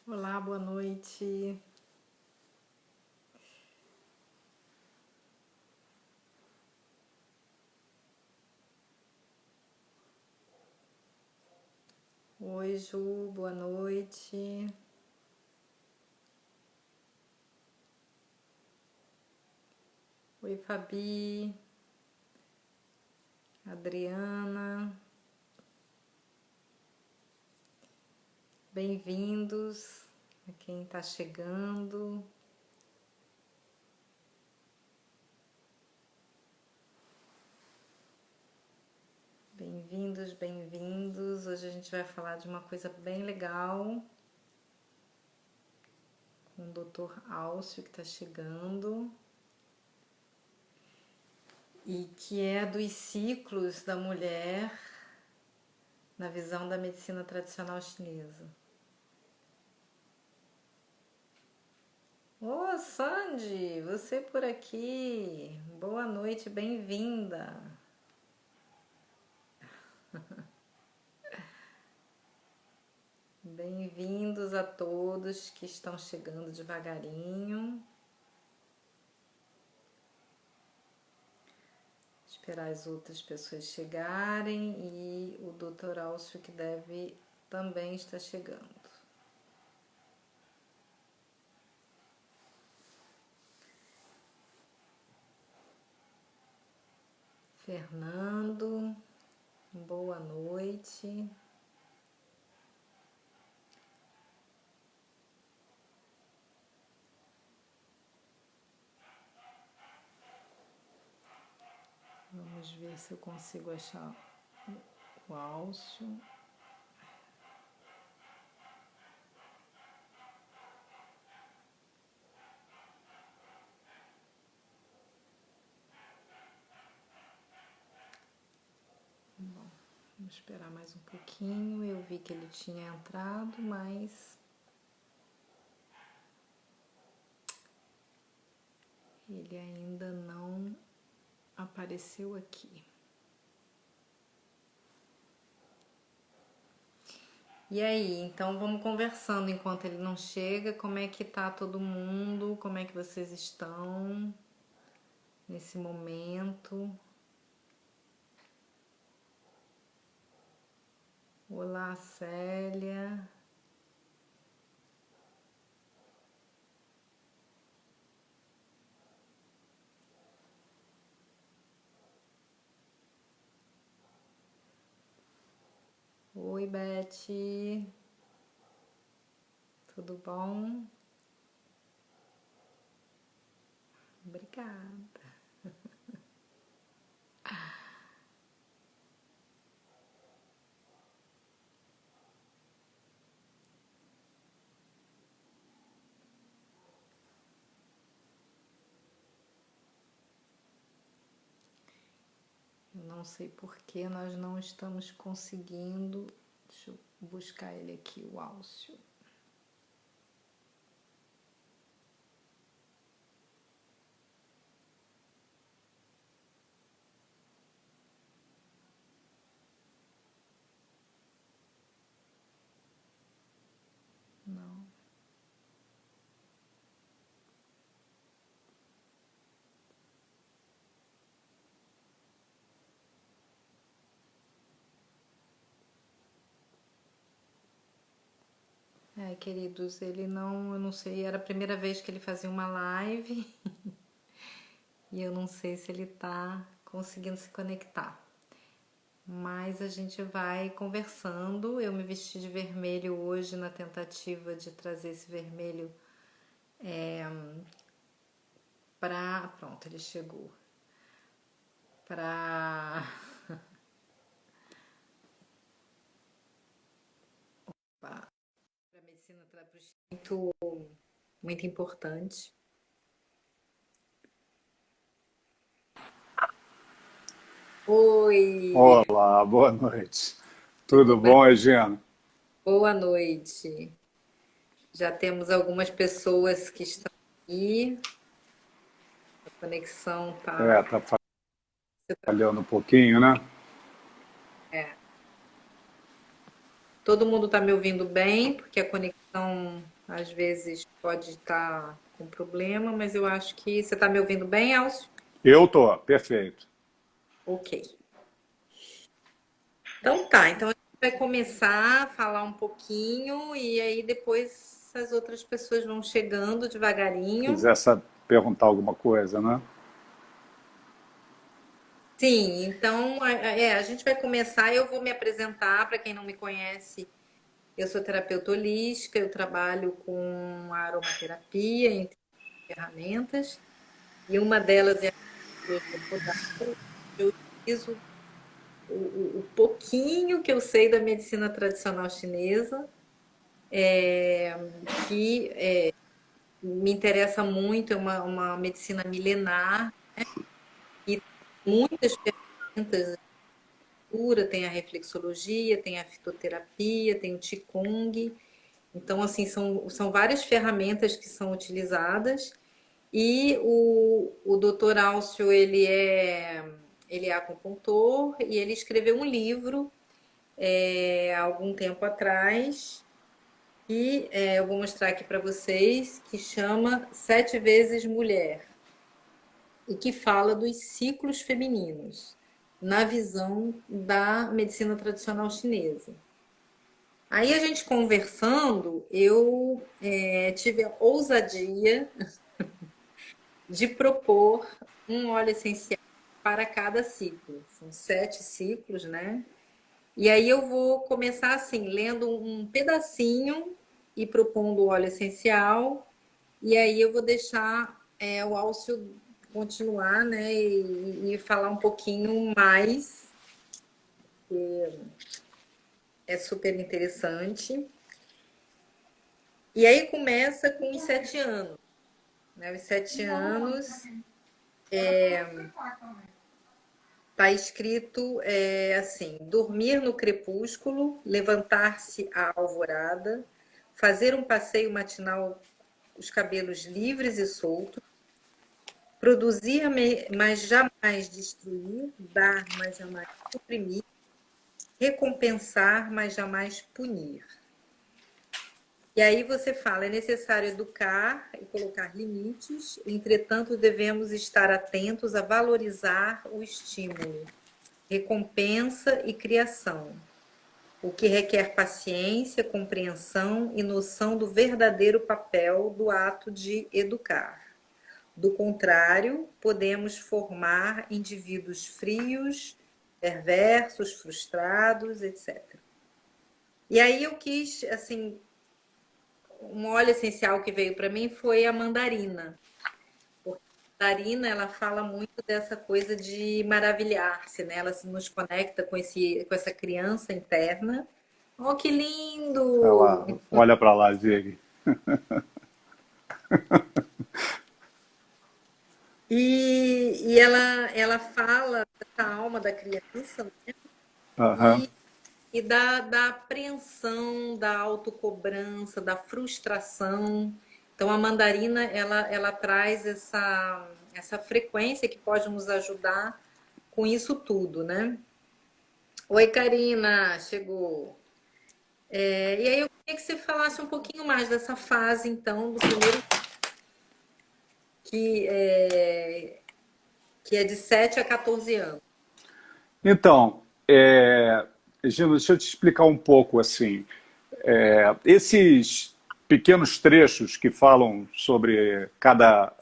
Olá, boa noite. Oi, Ju, boa noite. Oi, Fabi, Adriana, bem-vindos a quem está chegando. Bem-vindos, bem-vindos. Hoje a gente vai falar de uma coisa bem legal com o Dr. Alcio que está chegando e que é dos ciclos da mulher na visão da medicina tradicional chinesa. Ô, Sandy, você por aqui. Boa noite, bem-vinda. Bem-vindos a todos que estão chegando devagarinho. Esperar as outras pessoas chegarem e o Dr. Alcio que deve também estar chegando. Fernando, boa noite. Vamos ver se eu consigo achar o Alcio. Bom, vamos esperar mais um pouquinho. Eu vi que ele tinha entrado, mas ele ainda não apareceu aqui. E aí, então vamos conversando enquanto ele não chega. Como é que tá todo mundo? Como é que vocês estão nesse momento? Olá, Célia. Oi, Beth. Tudo bom? Obrigada. Eu não sei por que nós não estamos conseguindo. Deixa eu buscar ele aqui, o Alcio. Não. É, queridos, ele não, eu não sei, era a primeira vez que ele fazia uma live e eu não sei se ele tá conseguindo se conectar. Mas a gente vai conversando. Eu me vesti de vermelho hoje na tentativa de trazer esse vermelho pra. Pronto, ele chegou. Pra. Pra medicina muito, muito importante. Oi, Olá, boa noite. tudo Tudo bem? bom, Egino? Boa noite. Já temos algumas pessoas que estão aqui. A conexão tá. Tá falhando um pouquinho, né? É, todo mundo tá me ouvindo bem, porque a conexão. Às vezes pode estar com problema, mas eu acho que... Você está me ouvindo bem, Elcio? Eu tô, perfeito. Ok. Então tá, então a gente vai começar a falar um pouquinho e aí depois as outras pessoas vão chegando devagarinho. Quiser perguntar alguma coisa, né? Sim, então a gente vai começar. Eu vou me apresentar para quem não me conhece. Eu sou terapeuta holística, eu trabalho com a aromaterapia, entre ferramentas, e uma delas é a astrologia podal. Eu utilizo o pouquinho que eu sei da medicina tradicional chinesa, que me interessa muito, é uma medicina milenar e muitas ferramentas cura, tem a reflexologia, tem a fitoterapia, tem o Qigong. Então, assim, são várias ferramentas que são utilizadas. E o Dr. Alcio, ele é acupuntor e ele escreveu um livro há algum tempo atrás, e eu vou mostrar aqui para vocês, que chama Sete Vezes Mulher, e que fala dos ciclos femininos na visão da medicina tradicional chinesa. Aí a gente conversando, eu tive a ousadia de propor um óleo essencial para cada ciclo. São 7 ciclos, né? E aí eu vou começar assim, lendo um pedacinho e propondo o óleo essencial. E aí eu vou deixar o Alcio continuar, né? E falar um pouquinho mais. É super interessante. E aí começa com os 7 anos. Né? Os 7 anos está escrito assim: dormir no crepúsculo, levantar-se à alvorada, fazer um passeio matinal, os cabelos livres e soltos, produzir, mas jamais destruir, dar, mas jamais suprimir, recompensar, mas jamais punir. E aí você fala, é necessário educar e colocar limites, entretanto devemos estar atentos a valorizar o estímulo, recompensa e criação, o que requer paciência, compreensão e noção do verdadeiro papel do ato de educar. Do contrário, podemos formar indivíduos frios, perversos, frustrados, etc. E aí eu quis, assim, um óleo essencial que veio para mim foi a mandarina. Porque a mandarina, ela fala muito dessa coisa de maravilhar-se, né? Ela se nos conecta com essa criança interna. Oh, que Olha lá, lindo! olha para lá, Zig. E ela fala dessa alma da criança, né? Aham. E da apreensão, da autocobrança, da frustração. Então, a mandarina, ela traz essa frequência que pode nos ajudar com isso tudo, né? Oi, Karina, chegou. E aí eu queria que você falasse um pouquinho mais dessa fase, então, do primeiro, que que é de 7 a 14 anos. Então, Gino, deixa eu te explicar um pouco assim. Esses pequenos trechos que falam sobre cada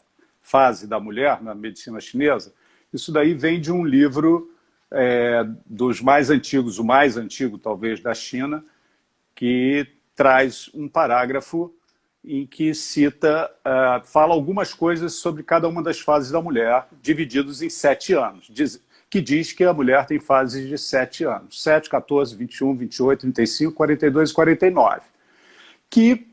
fase da mulher na medicina chinesa, isso daí vem de um livro dos mais antigos, o mais antigo talvez da China, que traz um parágrafo em que cita, fala algumas coisas sobre cada uma das fases da mulher, divididos em 7 anos, que diz que a mulher tem fases de 7 anos, 7, 14, 21, 28, 35, 42 e 49, que,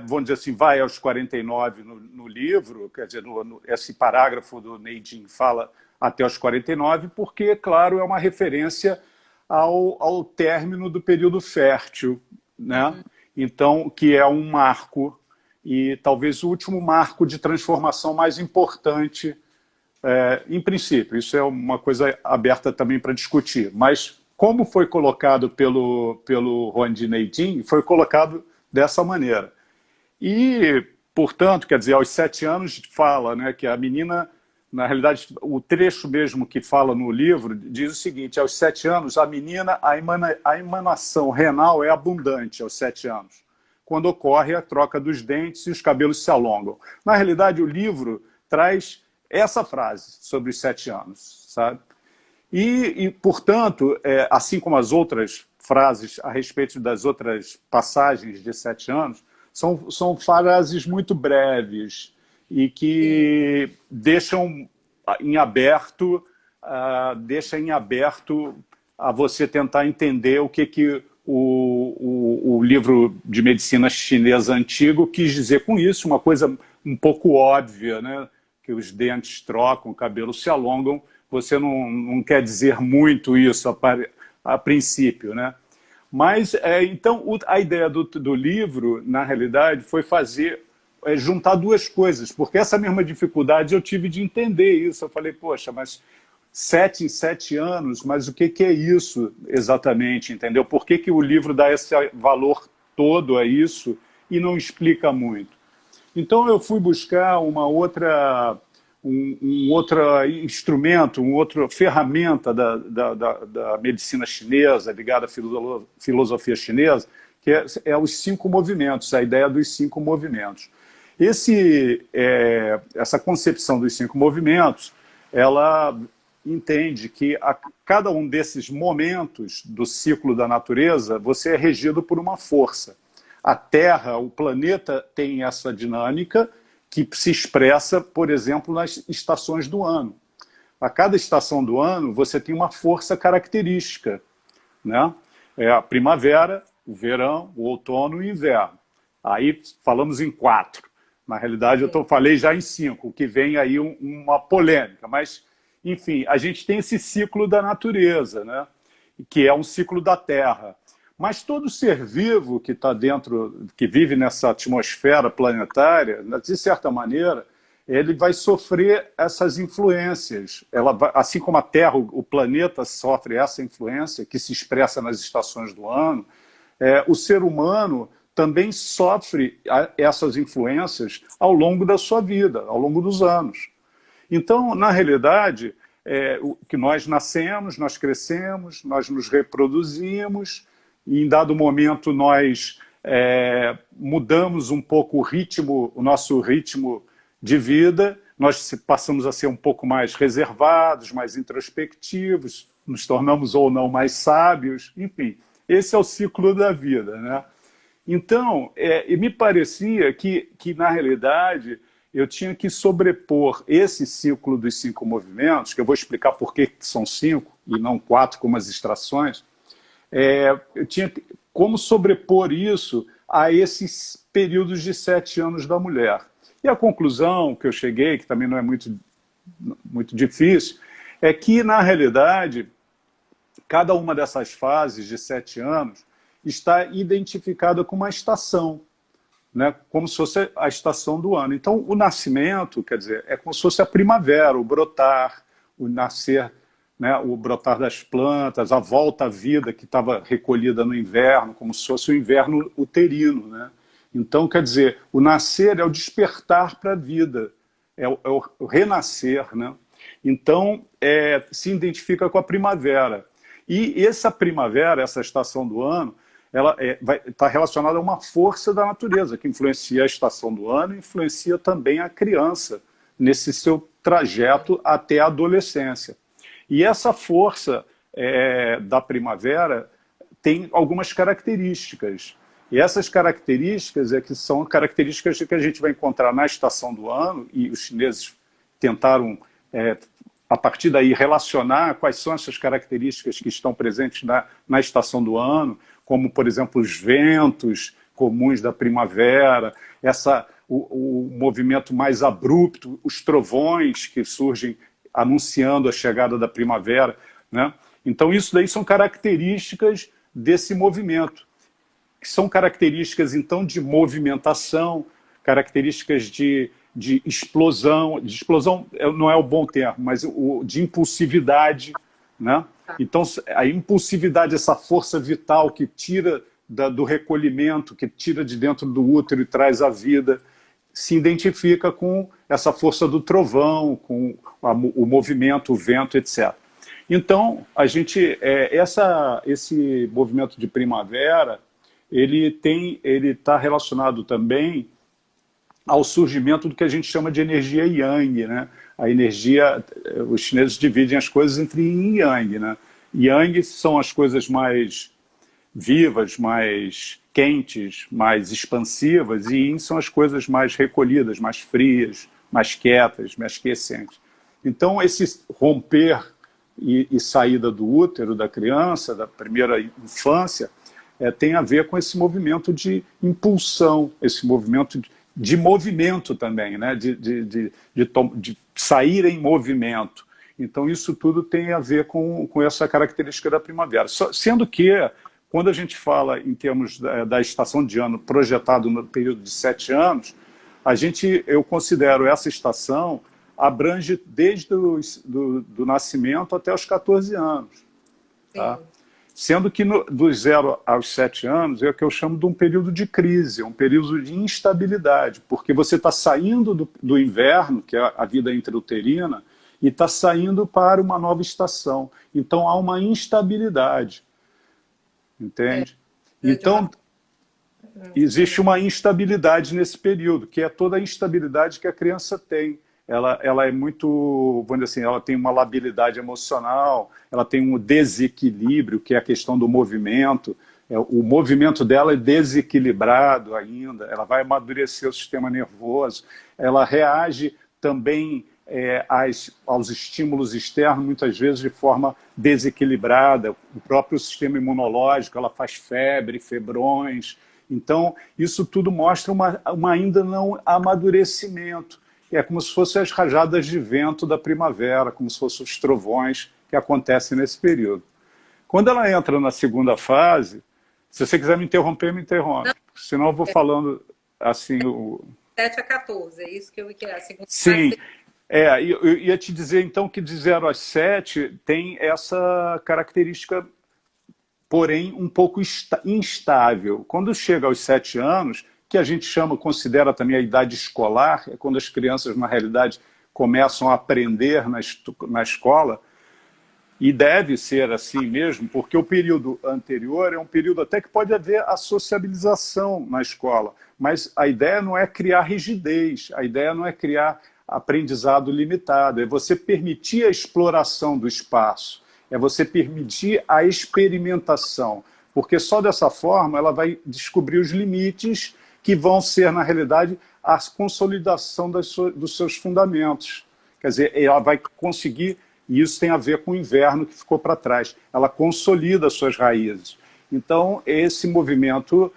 vamos dizer assim, vai aos 49 no livro, quer dizer, esse parágrafo do Neijing fala até os 49, porque, claro, é uma referência ao término do período fértil, né? Então, que é um marco, e talvez o último marco de transformação mais importante, em princípio. Isso é uma coisa aberta também para discutir. Mas como foi colocado pelo Huang Neijing, foi colocado dessa maneira. E, portanto, quer dizer, aos 7 anos fala, né, que a menina, na realidade, o trecho mesmo que fala no livro diz o seguinte: aos 7 anos, a menina, a emanação renal é abundante aos 7 anos, quando ocorre a troca dos dentes e os cabelos se alongam. Na realidade, o livro traz essa frase sobre os 7 anos, sabe? Portanto, assim como as outras frases a respeito das outras passagens de 7 anos, são frases muito breves e que deixam em aberto, a você tentar entender o que o livro de medicina chinesa antigo quis dizer com isso, uma coisa um pouco óbvia, né? Que os dentes trocam, o cabelo se alongam. Você não quer dizer muito isso a princípio, né? Mas, então, a ideia do livro, na realidade, foi juntar duas coisas, porque essa mesma dificuldade eu tive de entender isso. Eu falei, poxa, mas 7 em 7 anos, mas o que é isso exatamente, entendeu? Por que o livro dá esse valor todo a isso e não explica muito? Então eu fui buscar um outro instrumento, uma outra ferramenta da medicina chinesa, ligada à filosofia chinesa, que é os 5 movimentos, a ideia dos 5 movimentos. Essa concepção dos 5 movimentos, ela entende que a cada um desses momentos do ciclo da natureza, você é regido por uma força. A Terra, o planeta, tem essa dinâmica que se expressa, por exemplo, nas estações do ano. A cada estação do ano, você tem uma força característica, né? É a primavera, o verão, o outono e o inverno. Aí falamos em 4. Na realidade, eu falei já em 5, que vem aí uma polêmica. Mas, enfim, a gente tem esse ciclo da natureza, né? Que é um ciclo da Terra. Mas todo ser vivo que está dentro, que vive nessa atmosfera planetária, de certa maneira, ele vai sofrer essas influências. Assim como a Terra, o planeta sofre essa influência, que se expressa nas estações do ano, o ser humano também sofre essas influências ao longo da sua vida, ao longo dos anos. Então, na realidade, que nós nascemos, nós crescemos, nós nos reproduzimos, e em dado momento nós mudamos um pouco o nosso ritmo de vida, nós passamos a ser um pouco mais reservados, mais introspectivos, nos tornamos ou não mais sábios, enfim, esse é o ciclo da vida, né? Então, me parecia que, na realidade, eu tinha que sobrepor esse ciclo dos 5 movimentos, que eu vou explicar por que são 5 e não 4 como as extrações. Eu tinha como sobrepor isso a esses períodos de 7 anos da mulher. E a conclusão que eu cheguei, que também não é muito difícil, é que, na realidade, cada uma dessas fases de 7 anos está identificada com uma estação, né? Como se fosse a estação do ano. Então, o nascimento, quer dizer, é como se fosse a primavera, o brotar, o nascer, né, o brotar das plantas, a volta à vida que estava recolhida no inverno, como se fosse o inverno uterino, né? Então, quer dizer, o nascer é o despertar para a vida, é o renascer, né? Então, se identifica com a primavera. E essa primavera, essa estação do ano, ela está relacionada a uma força da natureza, que influencia a estação do ano e influencia também a criança nesse seu trajeto até a adolescência. E essa força da primavera tem algumas características. E essas características que são características que a gente vai encontrar na estação do ano, e os chineses tentaram, a partir daí, relacionar quais são essas características que estão presentes na estação do ano, como, por exemplo, os ventos comuns da primavera, o movimento mais abrupto, os trovões que surgem anunciando a chegada da primavera, né? Então, isso daí são características desse movimento, que são características, então, de movimentação, características de explosão. De explosão não é o bom termo, mas de impulsividade, né? Então, a impulsividade, essa força vital que tira do recolhimento que tira de dentro do útero e traz a vida, se identifica com essa força do trovão, com o movimento, o vento, etc. Então, esse movimento de primavera, ele está relacionado também ao surgimento do que a gente chama de energia yang, né? A energia, os chineses dividem as coisas entre yin e yang, né? Yang são as coisas mais vivas, mais quentes, mais expansivas, e yin são as coisas mais recolhidas, mais frias, mais quietas, mais quiescentes. Então, esse romper e saída do útero da criança, da primeira infância, tem a ver com esse movimento de impulsão, esse movimento de movimento também, né? de sair em movimento. Então, isso tudo tem a ver com essa característica da primavera. Sendo que, quando a gente fala em termos da estação de ano projetado no período de 7 anos, eu considero essa estação abrange desde do nascimento até os 14 anos. Tá? Sendo que dos 0 aos 7 anos é o que eu chamo de um período de crise, um período de instabilidade, porque você está saindo do inverno, que é a vida intrauterina, e está saindo para uma nova estação. Então há uma instabilidade. Entende? Então, existe uma instabilidade nesse período, que é toda a instabilidade que a criança tem. Ela é muito, vamos dizer assim, ela tem uma labilidade emocional, ela tem um desequilíbrio, que é a questão do movimento. O movimento dela é desequilibrado ainda, ela vai amadurecer o sistema nervoso, ela reage também aos estímulos externos, muitas vezes de forma desequilibrada. O próprio sistema imunológico, ela faz febre, febrões. Então, isso tudo mostra ainda não amadurecimento. É como se fossem as rajadas de vento da primavera, como se fossem os trovões que acontecem nesse período. Quando ela entra na segunda fase, se você quiser me interromper, me interrompe. Senão eu vou falando assim... 7 a 14, é isso que eu quero. Sim. Eu ia te dizer, então, que de 0 a 7 tem essa característica, porém, um pouco instável. Quando chega aos 7 anos, que a gente considera também a idade escolar, é quando as crianças, na realidade, começam a aprender na escola, e deve ser assim mesmo, porque o período anterior é um período até que pode haver a sociabilização na escola, mas a ideia não é criar rigidez, a ideia não é criar aprendizado limitado, é você permitir a exploração do espaço, é você permitir a experimentação, porque só dessa forma ela vai descobrir os limites que vão ser, na realidade, a consolidação dos seus fundamentos. Quer dizer, ela vai conseguir, e isso tem a ver com o inverno que ficou para trás, ela consolida as suas raízes. Então, esse movimento,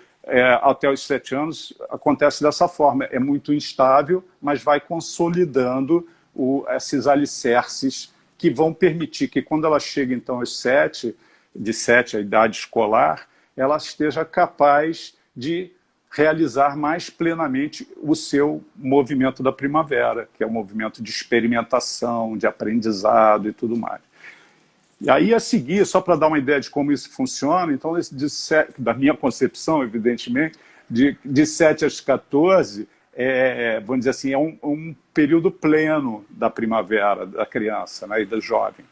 até os 7 anos, acontece dessa forma. É muito instável, mas vai consolidando esses alicerces que vão permitir que, quando ela chega, então, aos 7, de 7 à idade escolar, ela esteja capaz de realizar mais plenamente o seu movimento da primavera, que é um movimento de experimentação, de aprendizado e tudo mais. E aí, a seguir, só para dar uma ideia de como isso funciona, então, da minha concepção, evidentemente, de 7 aos 14, vamos dizer assim, é um período pleno da primavera, da criança, né, e do jovem.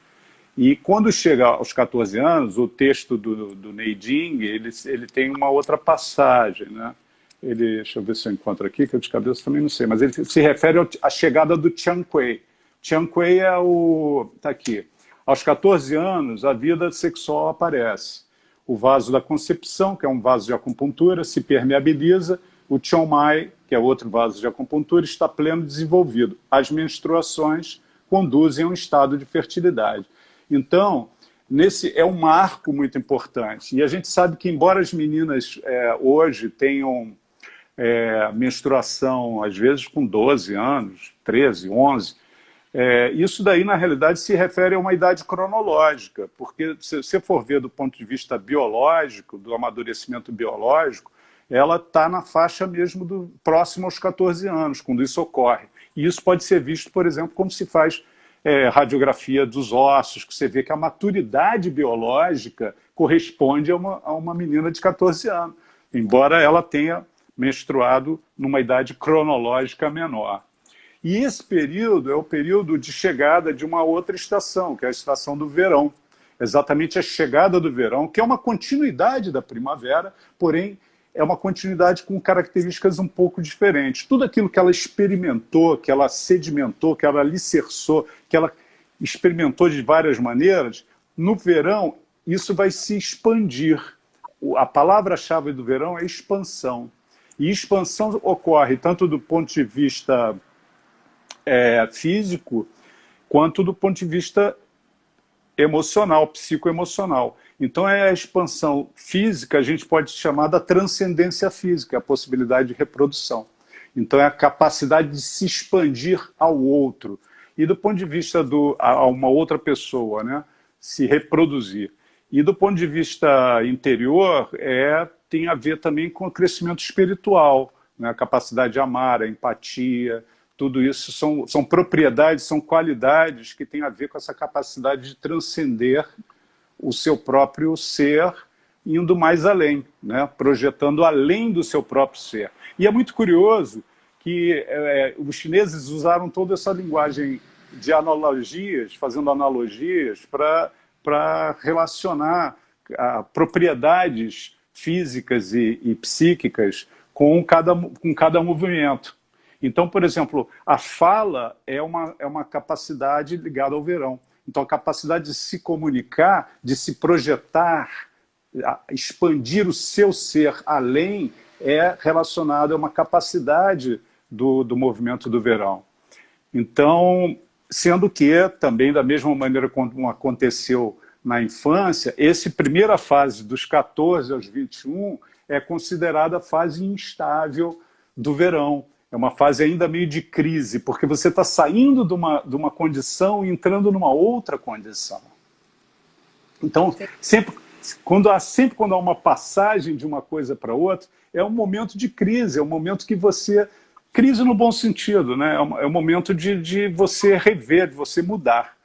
E quando chega aos 14 anos, o texto do Neiding, ele tem uma outra passagem, né? Deixa eu ver se eu encontro aqui, que eu de cabeça também não sei, mas ele se refere à chegada do Qian Kui. Qian Kui está aqui. Aos 14 anos, a vida sexual aparece. O vaso da concepção, que é um vaso de acupuntura, se permeabiliza. O Qian Mai, que é outro vaso de acupuntura, está pleno desenvolvido. As menstruações conduzem a um estado de fertilidade. Então, é um marco muito importante. E a gente sabe que, embora as meninas hoje tenham menstruação, às vezes com 12 anos, 13, 11, isso daí, na realidade, se refere a uma idade cronológica, porque se você for ver do ponto de vista biológico, do amadurecimento biológico, ela está na faixa mesmo próximo aos 14 anos, quando isso ocorre. E isso pode ser visto, por exemplo, como se faz radiografia dos ossos, que você vê que a maturidade biológica corresponde a uma menina de 14 anos, embora ela tenha menstruado numa idade cronológica menor. E esse período é o período de chegada de uma outra estação, que é a estação do verão. Exatamente a chegada do verão, que é uma continuidade da primavera, porém é uma continuidade com características um pouco diferentes. Tudo aquilo que ela experimentou, que ela sedimentou, que ela alicerçou, que ela experimentou de várias maneiras, no verão isso vai se expandir. A palavra-chave do verão é expansão. E expansão ocorre tanto do ponto de vista físico, quanto do ponto de vista emocional, psicoemocional. Então, é a expansão física, a gente pode chamar da transcendência física, a possibilidade de reprodução. Então, é a capacidade de se expandir ao outro. E do ponto de vista a uma outra pessoa, né, se reproduzir. E do ponto de vista interior, tem a ver também com o crescimento espiritual, né, a capacidade de amar, a empatia. Tudo isso são propriedades, são qualidades que têm a ver com essa capacidade de transcender o seu próprio ser, indo mais além, né? Projetando além do seu próprio ser. E é muito curioso que os chineses usaram toda essa linguagem de analogias, fazendo analogias para relacionar propriedades físicas e psíquicas com cada movimento. Então, por exemplo, a fala é uma capacidade ligada ao verão. Então, a capacidade de se comunicar, de se projetar, expandir o seu ser além, é relacionada a uma capacidade do movimento do verão. Então, sendo que, também da mesma maneira como aconteceu na infância, essa primeira fase dos 14 aos 21 é considerada a fase instável do verão. É uma fase ainda meio de crise, porque você está saindo de uma condição e entrando numa outra condição. Então, sempre quando há uma passagem de uma coisa para outra, é um momento de crise, é um momento que você... Crise no bom sentido, né? É um momento de você rever, de você mudar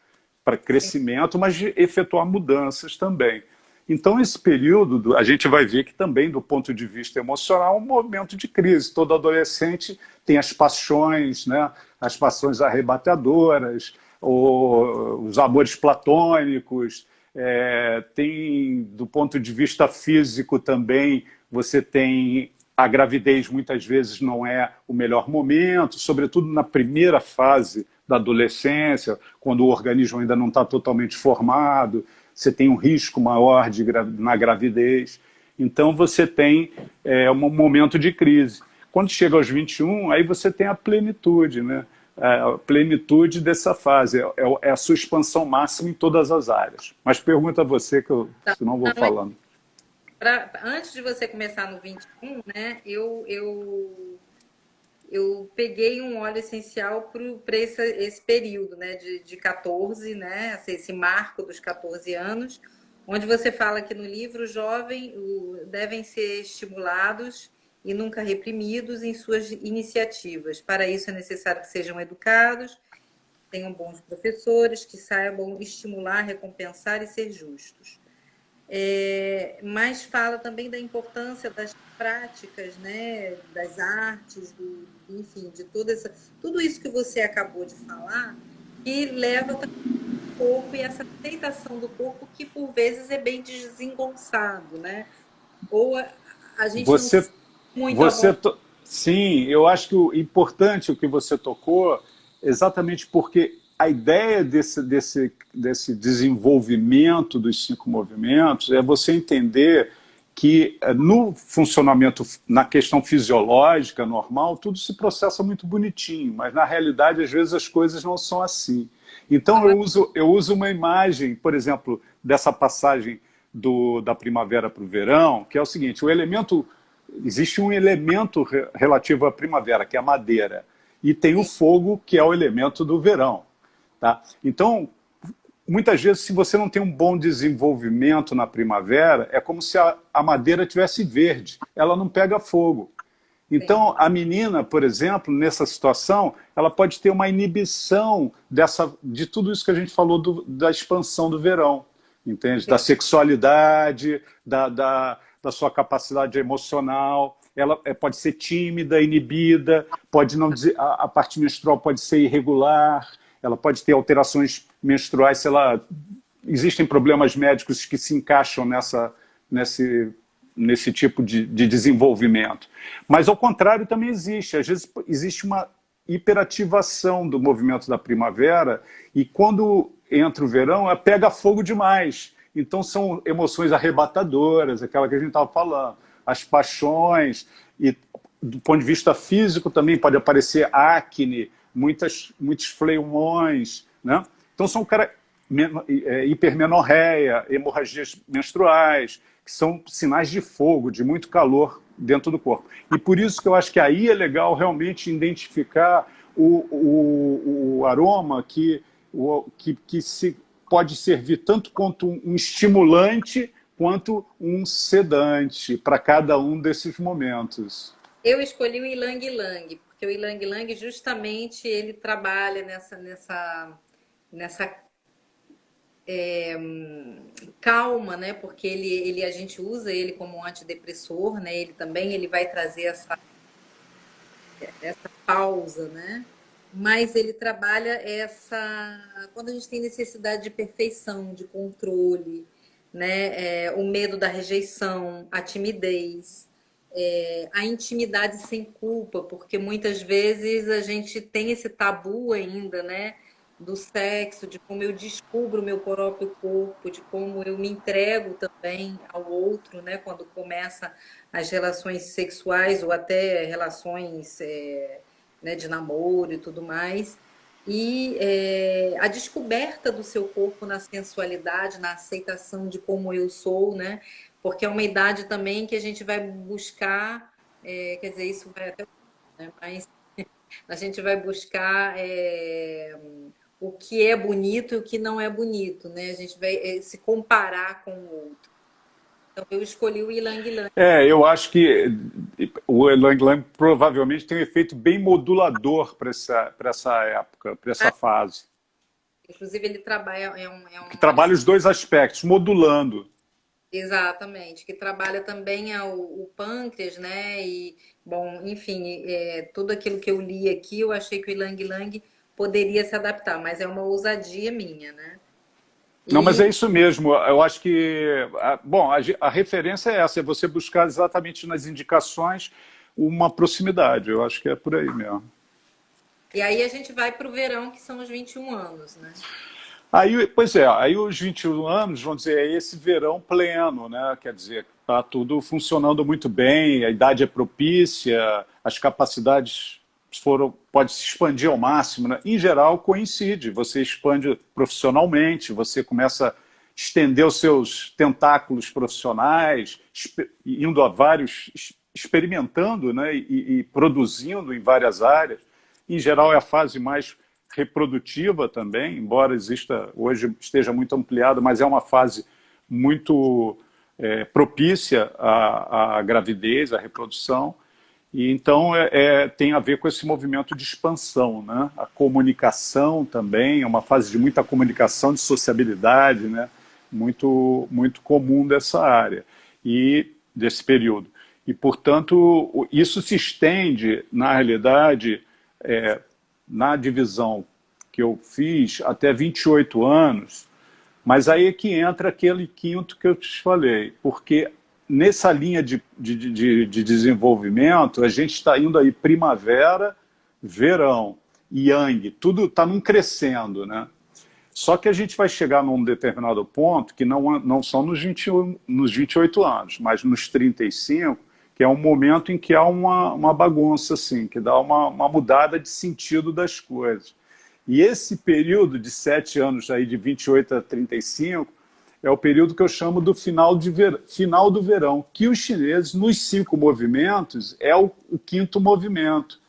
para crescimento, mas de efetuar mudanças também. Então, esse período, a gente vai ver que também, do ponto de vista emocional, é um momento de crise. Todo adolescente tem as paixões, né? As paixões arrebatadoras, os amores platônicos, tem, do ponto de vista físico também, você tem a gravidez muitas vezes não é o melhor momento, sobretudo na primeira fase da adolescência, quando o organismo ainda não está totalmente formado, você tem um risco maior na gravidez. Então, você tem um momento de crise. Quando chega aos 21, aí você tem a plenitude, né? A plenitude dessa fase. É a sua expansão máxima em todas as áreas. Mas pergunta a você, que eu senão vou falando. Antes de você começar no 21, né, eu peguei um óleo essencial para esse período, né, de 14, né, esse marco dos 14 anos, onde você fala que no livro, os jovens devem ser estimulados e nunca reprimidos em suas iniciativas. Para isso é necessário que sejam educados, tenham bons professores, que saibam estimular, recompensar e ser justos. Mas fala também da importância das práticas, né, das artes, enfim, de tudo isso que você acabou de falar, que leva também o corpo e essa aceitação do corpo que por vezes é bem desengonçado, né? Ou a gente não sente muito Sim, eu acho que o importante o que você tocou, exatamente porque a ideia desse desenvolvimento dos 5 movimentos é você entender que no funcionamento, na questão fisiológica normal, tudo se processa muito bonitinho, mas na realidade às vezes as coisas não são assim. Então eu uso uma imagem, por exemplo, dessa passagem da primavera para o verão, que é o seguinte: existe um elemento relativo à primavera, que é a madeira, e tem o fogo, que é o elemento do verão. Tá? Então, muitas vezes, se você não tem um bom desenvolvimento na primavera, é como se a madeira tivesse verde, ela não pega fogo. sim. Então, a menina, por exemplo, nessa situação, ela pode ter uma inibição de tudo isso que a gente falou da expansão do verão, entende? Da sexualidade, da sua capacidade emocional. Ela pode ser tímida, inibida, pode não dizer, a parte menstrual pode ser irregular, ela pode ter alterações menstruais, sei lá, existem problemas médicos que se encaixam nesse tipo de desenvolvimento. Mas, ao contrário, também existe. Às vezes existe uma hiperativação do movimento da primavera e, quando entra o verão, ela pega fogo demais. Então, são emoções arrebatadoras, aquela que a gente estava falando. As paixões, e do ponto de vista físico também pode aparecer acne, muitos fleumões, né? Então, são hipermenorreia, hemorragias menstruais, que são sinais de fogo, de muito calor dentro do corpo. E por isso que eu acho que aí é legal realmente identificar o aroma pode servir tanto quanto um estimulante quanto um sedante para cada um desses momentos. Eu escolhi o Ylang Ylang, porque o Ylang Ylang justamente ele trabalha nessa calma, né? Porque a gente usa ele como um antidepressor, né? Ele também ele vai trazer essa pausa, né? Mas ele trabalha quando a gente tem necessidade de perfeição, de controle, né? O medo da rejeição, a timidez, a intimidade sem culpa, porque muitas vezes a gente tem esse tabu ainda, né? Do sexo, de como eu descubro o meu próprio corpo, de como eu me entrego também ao outro, né? Quando começa as relações sexuais ou até relações né, de namoro e tudo mais. E a descoberta do seu corpo na sensualidade, na aceitação de como eu sou, né? Porque é uma idade também que a gente vai buscar, quer dizer, isso vai até, né? Mas a gente vai buscar o que é bonito e o que não é bonito, né? A gente vai se comparar com o outro. Então eu escolhi o Ylang Ylang. Eu acho que o Ylang Ylang provavelmente tem um efeito bem modulador para essa época, para essa fase. Inclusive ele trabalha Que trabalha os dois aspectos, modulando. exatamente, que trabalha também o pâncreas, né? E bom, enfim, tudo aquilo que eu li aqui, eu achei que o Ylang Ylang poderia se adaptar, mas é uma ousadia minha, né? Não, mas E é isso mesmo. Eu acho que, bom, a referência é essa, é você buscar exatamente nas indicações uma proximidade. Eu acho que é por aí mesmo. E aí a gente vai para o verão, que são os 21 anos, né? Aí, pois é, aí os 21 anos, vamos dizer, é esse verão pleno, né? Quer dizer, está tudo funcionando muito bem, a idade é propícia, as capacidades pode se expandir ao máximo, né? Em geral, coincide. Você expande profissionalmente, você começa a estender os seus tentáculos profissionais, indo a vários, experimentando, né? E produzindo em várias áreas. Em geral, é a fase mais reprodutiva também, embora hoje esteja muito ampliada, mas é uma fase muito propícia à gravidez, à reprodução. E então tem a ver com esse movimento de expansão, né? A comunicação também é uma fase de muita comunicação, de sociabilidade, né? Muito comum dessa área e desse período. E, portanto, isso se estende, na realidade, na divisão que eu fiz até 28 anos, mas aí é que entra aquele quinto que eu te falei, porque nessa linha de desenvolvimento, a gente está indo aí primavera, verão, yang, tudo está num crescendo, né? Só que a gente vai chegar num determinado ponto, que não são nos 28 anos, mas nos 35, que é um momento em que há uma bagunça, assim, que dá uma mudada de sentido das coisas. E esse período de 7 anos, aí, de 28 a 35, é o período que eu chamo do final do verão, que os chineses, nos 5 movimentos, é o quinto movimento.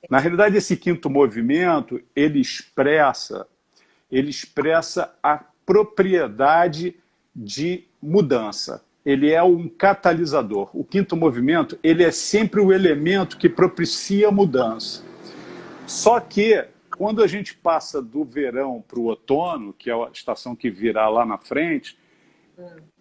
Na realidade, esse quinto movimento, ele expressa a propriedade de mudança. ele é um catalisador. O quinto movimento, ele é sempre o elemento que propicia a mudança. Só que, quando a gente passa do verão para o outono, que é a estação que virá lá na frente,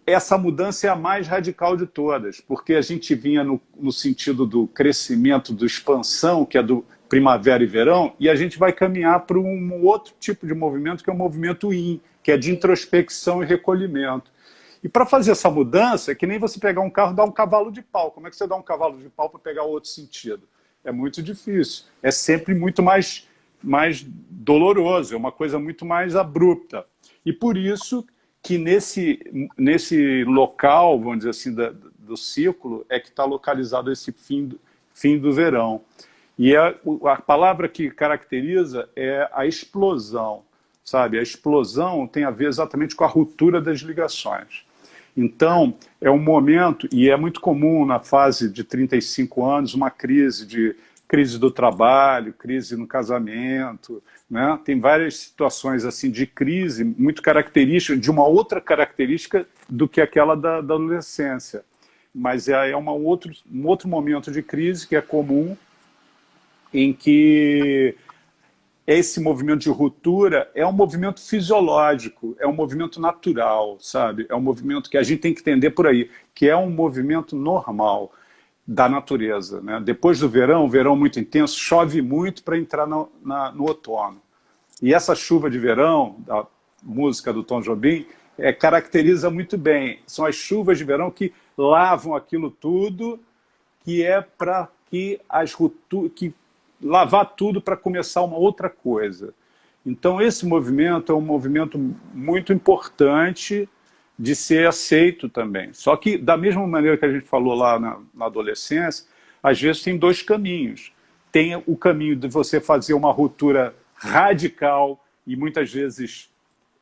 essa mudança é a mais radical de todas, porque a gente vinha no sentido do crescimento, da expansão, que é do primavera e verão, e a gente vai caminhar para um outro tipo de movimento, que é o movimento yin, que é de introspecção e recolhimento. E para fazer essa mudança, é que nem você pegar um carro e dar um cavalo de pau. Como é que você dá um cavalo de pau para pegar outro sentido? É muito difícil. É sempre muito mais doloroso, é uma coisa muito mais abrupta. E por isso que nesse local, vamos dizer assim, do ciclo, é que está localizado esse fim do verão. E a palavra que caracteriza é a explosão, sabe? A explosão tem a ver exatamente com a ruptura das ligações. Então, é um momento, e é muito comum na fase de 35 anos, uma crise do trabalho, crise no casamento, né? Tem várias situações assim de crise muito características, de uma outra característica do que aquela da adolescência. Mas é um outro momento de crise que é comum, em que esse movimento de ruptura é um movimento fisiológico, é um movimento natural, sabe? É um movimento que a gente tem que entender por aí, que é um movimento normal da natureza, né? Depois do verão muito intenso, chove muito para entrar no outono. E essa chuva de verão, da música do Tom Jobim, caracteriza muito bem. São as chuvas de verão que lavam aquilo tudo, que é para que lavar tudo para começar uma outra coisa. Então, esse movimento é um movimento muito importante de ser aceito também. Só que, da mesma maneira que a gente falou lá na adolescência, às vezes tem dois caminhos. Tem o caminho de você fazer uma ruptura radical e muitas vezes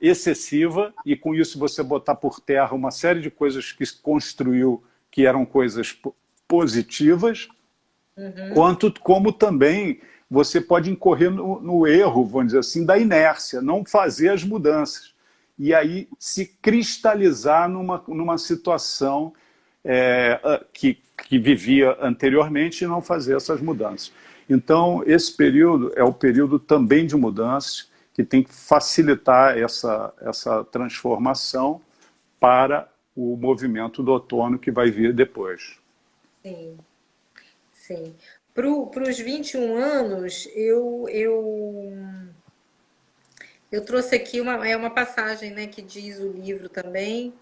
excessiva, e com isso você botar por terra uma série de coisas que se construiu que eram coisas positivas, como também você pode incorrer no erro, vamos dizer assim, da inércia, não fazer as mudanças. E aí se cristalizar numa situação que vivia anteriormente e não fazer essas mudanças. Então, esse período é o período também de mudanças que tem que facilitar essa transformação para o movimento do outono que vai vir depois. Sim, sim. Para os 21 anos, eu trouxe aqui uma passagem, né, que diz o livro também,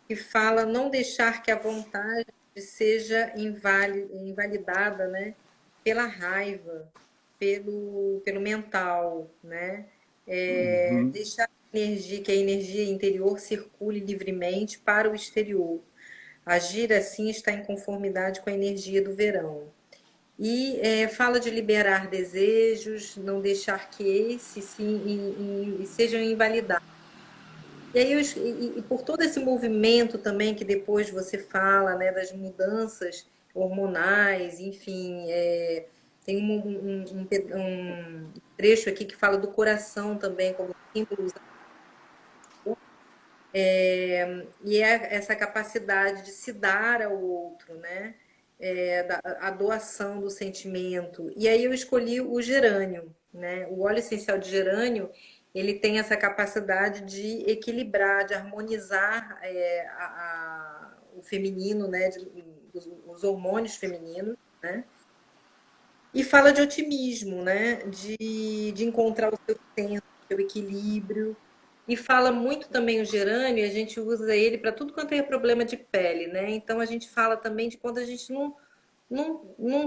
que fala não deixar que a vontade seja invalidada, né, pela raiva, pelo mental, né? Deixar que a energia interior circule livremente para o exterior. Agir assim está em conformidade com a energia do verão. E fala de liberar desejos, não deixar que esses sejam invalidados. E aí, e por todo esse movimento também que depois você fala, né, das mudanças hormonais, enfim, tem um trecho aqui que fala do coração também como símbolo, e é essa capacidade de se dar ao outro, né? A doação do sentimento. E aí eu escolhi o gerânio, né? O óleo essencial de gerânio, ele tem essa capacidade de equilibrar, de harmonizar o feminino, né? Os hormônios femininos, né? E fala de otimismo, né? De encontrar o seu centro, o seu equilíbrio. E fala muito também o gerânio, a gente usa ele para tudo quanto é problema de pele, né? Então a gente fala também de quando a gente não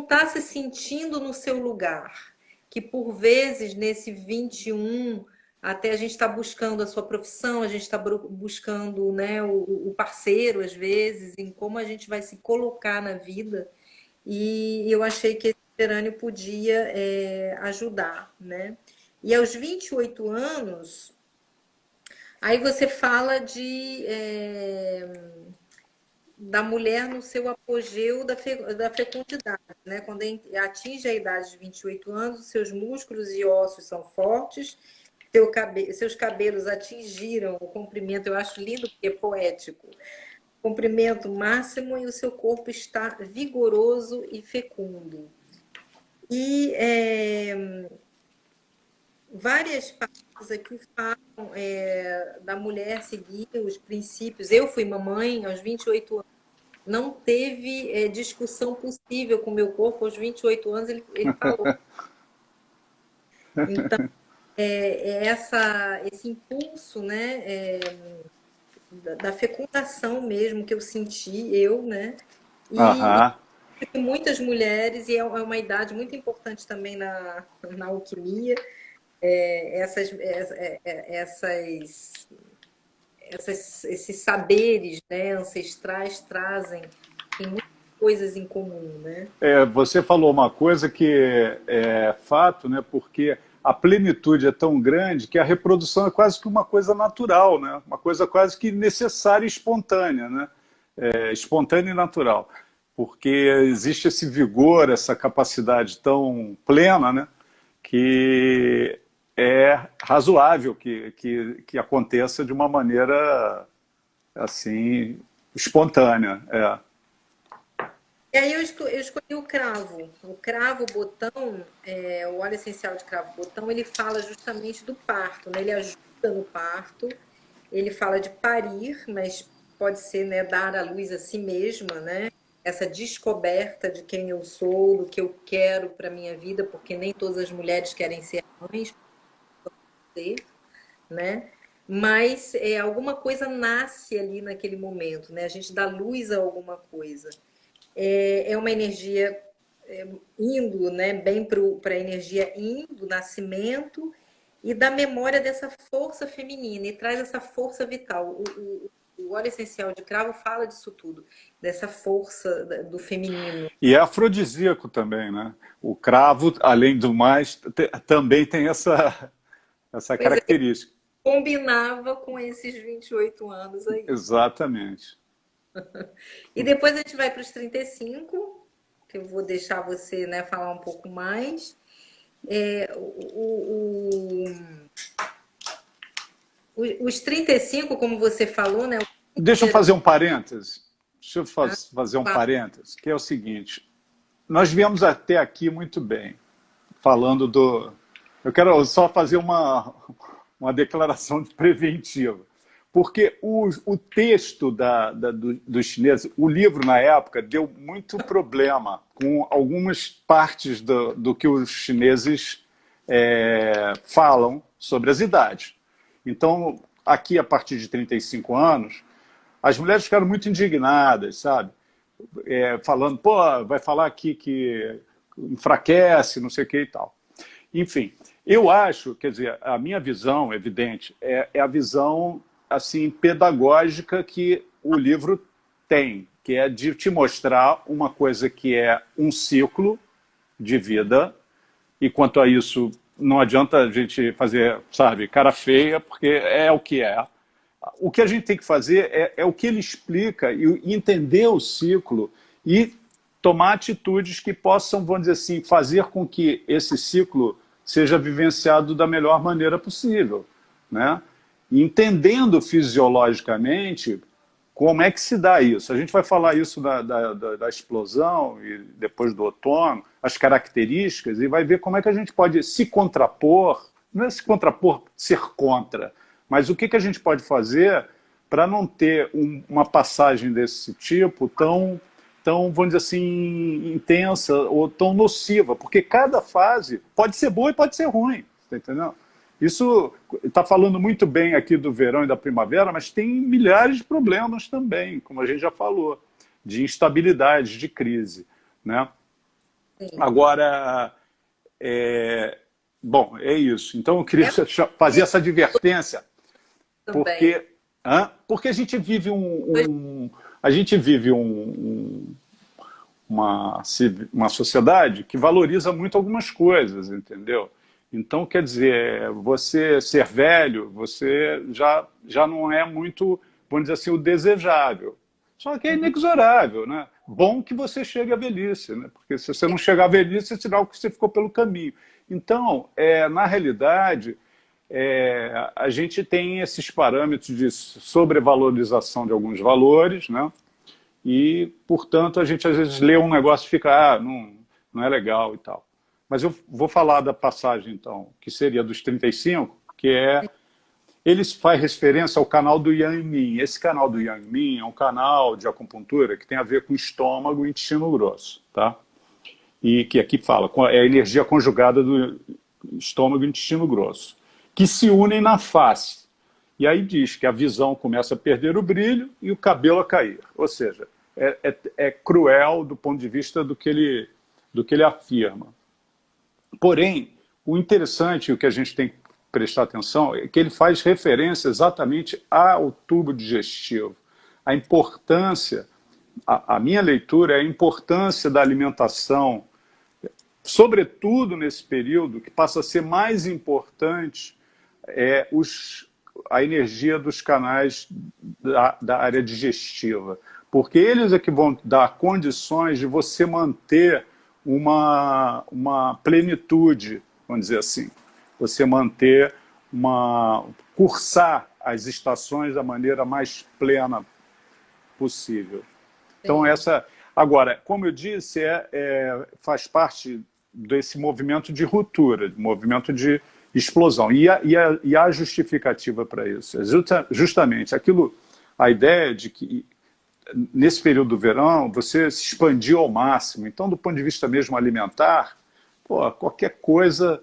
está se sentindo no seu lugar. Que por vezes nesse 21 até a gente está buscando a sua profissão, a gente está buscando, né, o parceiro, às vezes, em como a gente vai se colocar na vida. E eu achei que esse gerânio podia ajudar, né? E aos 28 anos, aí você fala da mulher no seu apogeu da fecundidade, né? Quando atinge a idade de 28 anos, seus músculos e ossos são fortes, seus cabelos atingiram o comprimento, eu acho lindo porque é poético, comprimento máximo e o seu corpo está vigoroso e fecundo. E várias partes aqui falam da mulher seguir os princípios. Eu fui mamãe aos 28 anos. Não teve discussão possível com o meu corpo. Aos 28 anos ele falou. Então, esse impulso, né, da fecundação mesmo que eu senti, né? Aham. E muitas mulheres, e é uma idade muito importante também na alquimia, esses saberes, né, ancestrais trazem tem muitas coisas em comum, né? Você falou uma coisa que é fato, né? Porque a plenitude é tão grande que a reprodução é quase que uma coisa natural, né? Uma coisa quase que necessária e espontânea, né? Espontânea e natural. Porque existe esse vigor, essa capacidade tão plena, né? Que é razoável que aconteça de uma maneira assim espontânea. E aí eu escolhi o cravo. O cravo botão, o óleo essencial de cravo botão, ele fala justamente do parto, né? Ele ajuda no parto, ele fala de parir, mas pode ser, né, dar à luz a si mesma, né? Essa descoberta de quem eu sou, do que eu quero para minha vida, porque nem todas as mulheres querem ser mães, né? Mas alguma coisa nasce ali naquele momento, né? A gente dá luz a alguma coisa. É uma energia indo, né, bem para a energia do nascimento e da memória dessa força feminina e traz essa força vital. O óleo essencial de cravo fala disso tudo, dessa força do feminino. E é afrodisíaco também, né? O cravo, além do mais, também tem essa Pois é, característica. combinava com esses 28 anos aí. Exatamente. E depois a gente vai para os 35, que eu vou deixar você, né, falar um pouco mais. Os 35, como você falou, né? Deixa eu fazer um parêntese. Deixa eu fazer um parêntese, que é o seguinte. Nós viemos até aqui muito bem, falando do... Eu quero só fazer uma declaração preventiva. Porque o texto dos chineses, o livro na época, deu muito problema com algumas partes do que os chineses falam sobre as idades. Então, aqui, a partir de 35 anos, as mulheres ficaram muito indignadas, sabe? Falando, pô, vai falar aqui que enfraquece, não sei o que e tal. Enfim, eu acho, quer dizer, a minha visão, evidente, é a visão assim pedagógica que o livro tem, que é de te mostrar uma coisa que é um ciclo de vida, e quanto a isso não adianta a gente fazer, sabe, cara feia, porque é o que é. O que a gente tem que fazer é o que ele explica e entender o ciclo e tomar atitudes que possam, vamos dizer assim, fazer com que esse ciclo seja vivenciado da melhor maneira possível, né? E entendendo fisiologicamente como é que se dá isso. A gente vai falar isso da explosão e depois do outono, as características, e vai ver como é que a gente pode se contrapor, não é se contrapor, ser contra, mas o que a gente pode fazer para não ter uma passagem desse tipo tão, vamos dizer assim, intensa ou tão nociva, porque cada fase pode ser boa e pode ser ruim, tá entendendo? Isso está falando muito bem aqui do verão e da primavera, mas tem milhares de problemas também, como a gente já falou, de instabilidade, de crise, né? Agora, bom, é isso. Então eu queria fazer essa advertência, porque a gente vive uma sociedade que valoriza muito algumas coisas, entendeu? Então, quer dizer, você ser velho, você já não é muito, vamos dizer assim, o desejável. Só que é inexorável, né? Bom que você chegue à velhice, né? Porque se você não chegar à velhice, é sinal que você ficou pelo caminho. Então, na realidade, a gente tem esses parâmetros de sobrevalorização de alguns valores, né? E, portanto, a gente às vezes lê um negócio e fica, não é legal e tal. Mas eu vou falar da passagem, então, que seria dos 35, que ele faz referência ao canal do Yang Min. Esse canal do Yang Min é um canal de acupuntura que tem a ver com estômago e intestino grosso, tá? E que aqui fala, é a energia conjugada do estômago e intestino grosso, que se unem na face. E aí diz que a visão começa a perder o brilho e o cabelo a cair. Ou seja, é cruel do ponto de vista do que ele afirma. Porém, o interessante, o que a gente tem que prestar atenção, é que ele faz referência exatamente ao tubo digestivo. A importância, a minha leitura é a importância da alimentação, sobretudo nesse período, que passa a ser mais importante a energia dos canais da área digestiva. Porque eles é que vão dar condições de você manter uma plenitude, vamos dizer assim. Você manter cursar as estações da maneira mais plena possível. Então, agora, como eu disse, faz parte desse movimento de ruptura, de movimento de explosão. E há justificativa para isso. É justamente a ideia de que nesse período do verão você se expandiu ao máximo. Então, do ponto de vista mesmo alimentar, qualquer coisa,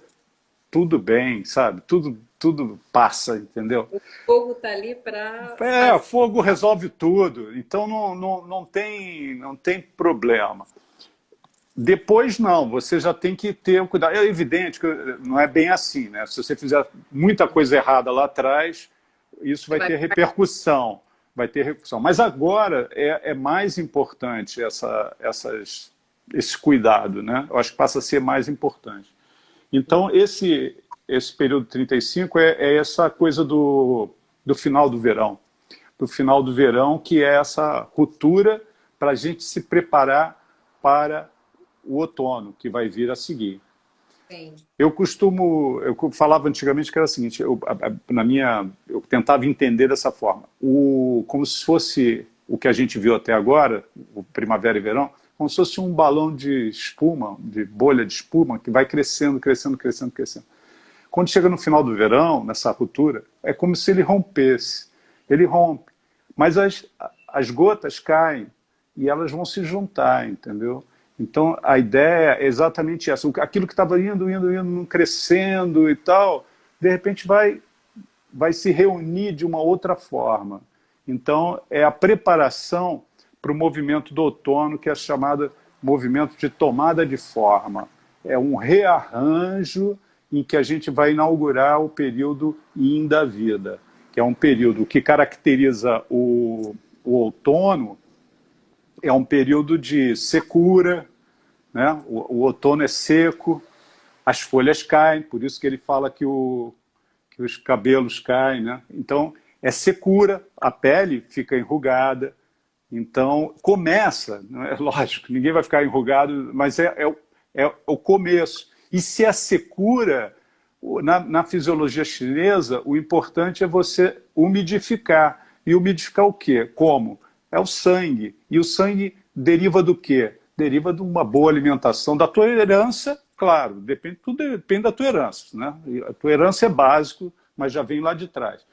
tudo bem, sabe? Tudo passa, entendeu? O fogo está ali para... O fogo resolve tudo. Então, não tem problema. Depois, não, você já tem que ter um cuidado. É evidente que não é bem assim, né? Se você fizer muita coisa errada lá atrás, isso vai ter repercussão. Mas agora é mais importante esse cuidado, né? Eu acho que passa a ser mais importante. Então, esse período 35 é essa coisa do final do verão. Do final do verão, que é essa ruptura para a gente se preparar para o outono, que vai vir a seguir. Sim. Eu falava antigamente que era o seguinte, eu tentava entender dessa forma, como se fosse o que a gente viu até agora, o primavera e verão, como se fosse um balão de espuma, de bolha de espuma, que vai crescendo, crescendo, crescendo, crescendo. Quando chega no final do verão, nessa ruptura, é como se ele rompesse. Ele rompe, mas as gotas caem e elas vão se juntar, entendeu? Então, a ideia é exatamente essa. Aquilo que estava indo, crescendo e tal, de repente vai se reunir de uma outra forma. Então, é a preparação para o movimento do outono, que é chamado movimento de tomada de forma. É um rearranjo em que a gente vai inaugurar o período Yin da vida, que é um período que caracteriza o outono. É um período de secura, né? O outono é seco, as folhas caem, por isso que ele fala que os cabelos caem, né? Então, é secura, a pele fica enrugada, então começa, não é lógico, ninguém vai ficar enrugado, mas é o começo. E se é secura, na fisiologia chinesa, o importante é você umidificar. E umidificar o quê? Como? É o sangue. E o sangue deriva do quê? Deriva de uma boa alimentação, da tua herança, claro, tudo depende da tua herança, né? A tua herança é básico, mas já vem lá de trás.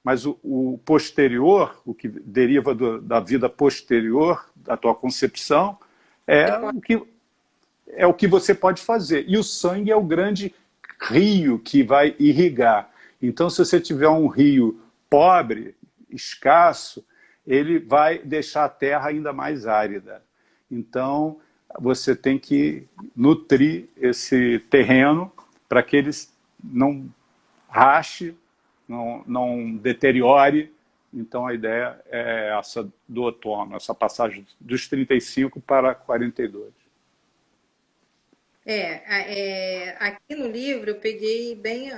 Mas o posterior, o que deriva da vida posterior, da tua concepção, é o que você pode fazer. E o sangue é o grande rio que vai irrigar. Então, se você tiver um rio pobre, escasso, ele vai deixar a terra ainda mais árida. Então, você tem que nutrir esse terreno para que ele não rache, não deteriore. Então, a ideia é essa do outono, essa passagem dos 35 para 42. Aqui no livro eu peguei bem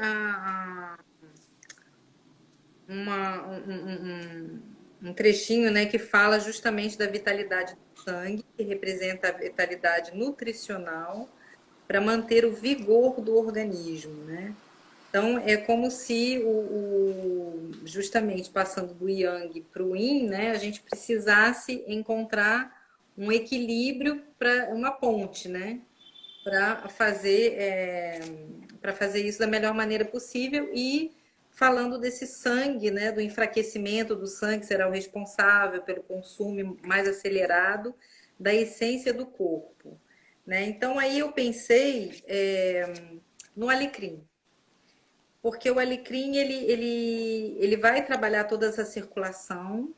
um trechinho, né, que fala justamente da vitalidade do sangue, que representa a vitalidade nutricional para manter o vigor do organismo, né? Então, é como se, justamente passando do Yang para o Yin, né, a gente precisasse encontrar um equilíbrio para uma ponte, né, para fazer isso da melhor maneira possível e falando desse sangue, né, do enfraquecimento do sangue, será o responsável pelo consumo mais acelerado da essência do corpo, né? Então, aí eu pensei no alecrim. Porque o alecrim, ele vai trabalhar toda essa circulação,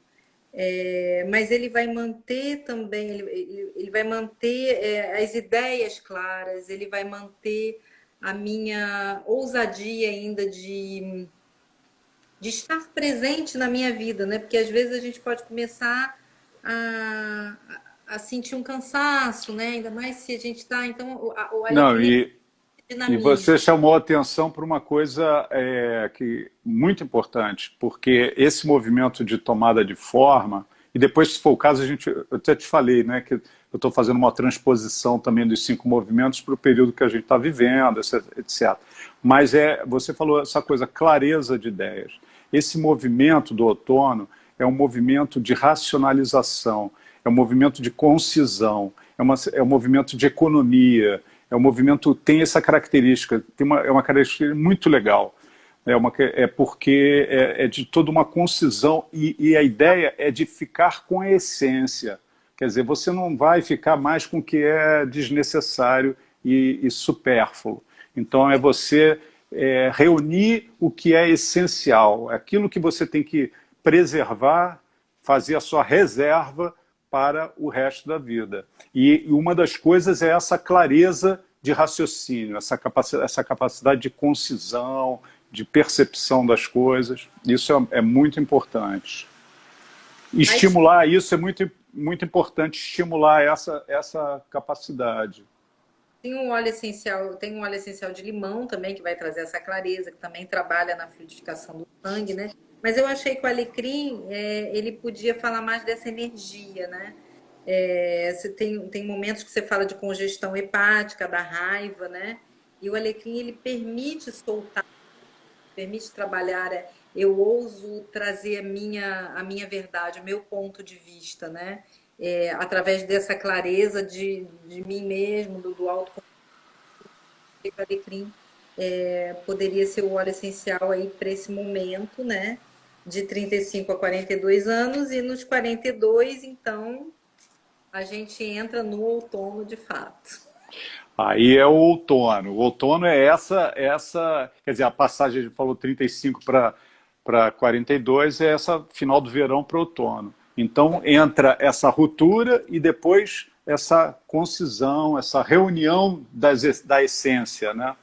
mas ele vai manter também, ele vai manter as ideias claras, ele vai manter a minha ousadia ainda de estar presente na minha vida, né? Porque às vezes a gente pode começar a sentir um cansaço, né? Ainda mais se a gente está. Então, o Não, alecrim e dinamiza. você chamou a atenção para uma coisa muito importante, porque esse movimento de tomada de forma, e depois, se for o caso, eu até te falei, né, que eu estou fazendo uma transposição também dos 5 movimentos para o período que a gente está vivendo, etc. Mas você falou essa coisa, clareza de ideias. Esse movimento do outono é um movimento de racionalização, é um movimento de concisão, é um movimento de economia, é um movimento tem essa característica, é uma característica muito legal. Porque é de toda uma concisão e a ideia é de ficar com a essência. Quer dizer, você não vai ficar mais com o que é desnecessário e supérfluo. Então, é você reunir o que é essencial, aquilo que você tem que preservar, fazer a sua reserva para o resto da vida. E uma das coisas é essa clareza de raciocínio, essa capacidade de concisão, de percepção das coisas. Isso é muito importante. Estimular isso é muito importante, estimular essa capacidade. Tem um óleo essencial de limão também, que vai trazer essa clareza, que também trabalha na fluidificação do sangue, né? Mas eu achei que o alecrim, ele podia falar mais dessa energia, né? Você tem momentos que você fala de congestão hepática, da raiva, né? E o alecrim, ele permite soltar, permite trabalhar, eu ouso trazer a minha verdade, o meu ponto de vista, né? Através dessa clareza de mim mesmo, do autoconhecimento, o alecrim poderia ser o óleo essencial aí para esse momento, né? De 35 a 42 anos, e nos 42, então, a gente entra no outono de fato. Aí é o outono. O outono é quer dizer, a passagem, a gente falou 35 para 42, é essa final do verão para o outono. Então entra essa ruptura e depois essa concisão, essa reunião da essência, né?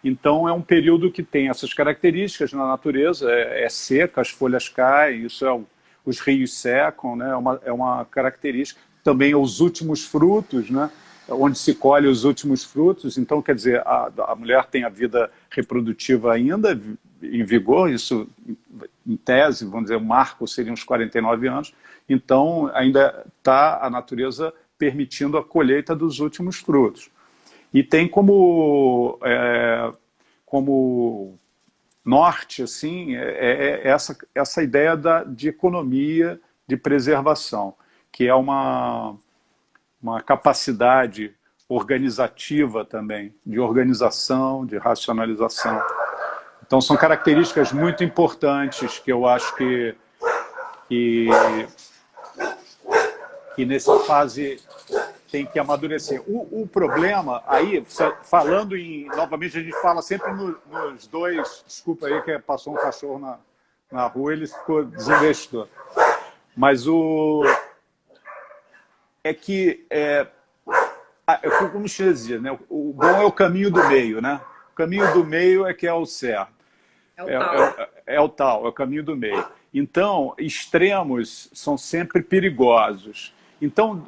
Então é um período que tem essas características na natureza, é seca, as folhas caem, os rios secam, né? É uma característica. Também os últimos frutos, né? Onde se colhe os últimos frutos. Então, quer dizer, a mulher tem a vida reprodutiva ainda em vigor, isso em tese, vamos dizer, o marco seria uns 49 anos, então ainda está a natureza permitindo a colheita dos últimos frutos. E tem como norte, assim, essa ideia de economia, de preservação, que é uma capacidade organizativa também, de organização, de racionalização. Então são características muito importantes que eu acho que nessa fase tem que amadurecer. O problema aí, falando novamente, a gente fala sempre nos dois, desculpa aí que passou um cachorro na rua, ele ficou desinvestido. Mas como se dizia, né? O bom é o caminho do meio, né? O caminho do meio é que é o certo. É o tal, é o caminho do meio. Então, extremos são sempre perigosos. Então,